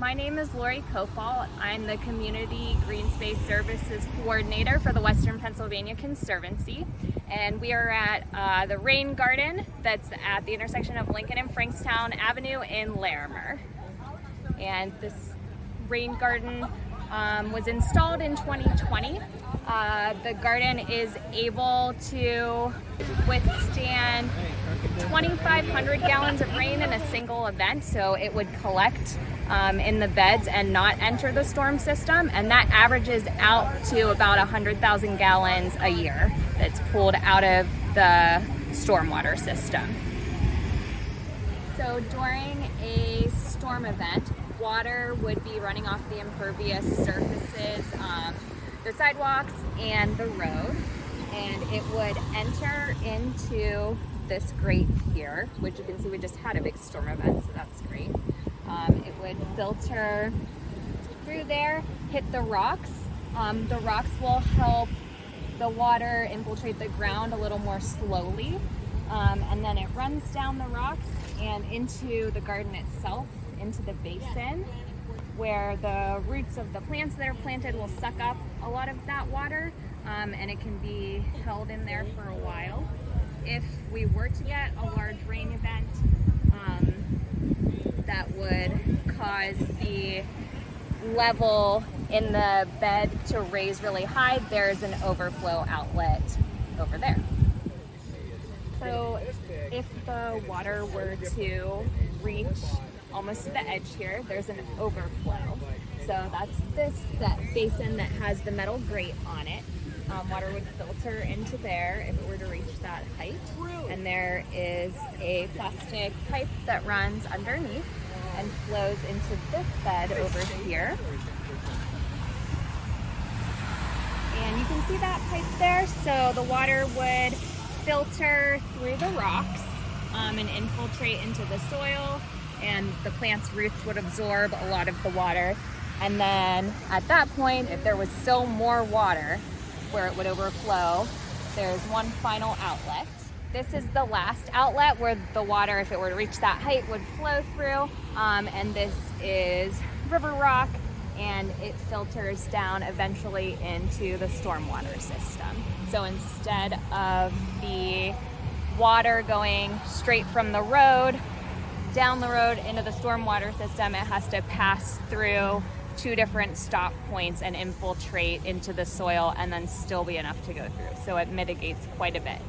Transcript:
My name is Lori Kofalt. I'm the Community Green Space Services Coordinator for the Western Pennsylvania Conservancy. And we are at the rain garden that's at the intersection of Lincoln and Frankstown Avenue in Larimer. And this rain garden was installed in 2020. The garden is able to withstand 2,500 gallons of rain in a single event, so it would collect in the beds and not enter the storm system, and that averages out to about 100,000 gallons a year that's pulled out of the stormwater system. So during a storm event, water would be running off the impervious surfaces, the sidewalks and the road, and it would enter into this grate here, which you can see we just had a big storm event, so that's great. It would filter through there, hit the rocks. The rocks will help the water infiltrate the ground a little more slowly, and then it runs down the rocks and into the garden itself, into the basin, where the roots of the plants that are planted will suck up a lot of that water, and it can be held in there for a while. If we were to get a large rain event that would cause the level in the bed to raise really high, there's an overflow outlet over there. So if the water were to reach almost to the edge here, there's an overflow. So that's that basin that has the metal grate on it. Water would filter into there if it were to reach that height. And there is a plastic pipe that runs underneath and flows into this bed over here. And you can see that pipe there. So the water would filter through the rocks and infiltrate into the soil, and the plant's roots would absorb a lot of the water. And then at that point, if there was still more water where it would overflow, there's one final outlet. This is the last outlet where the water, if it were to reach that height, would flow through. And this is river rock, and it filters down eventually into the stormwater system. So instead of the water going straight from the road down the road into the stormwater system, it has to pass through two different stop points and infiltrate into the soil and then still be enough to go through. So it mitigates quite a bit.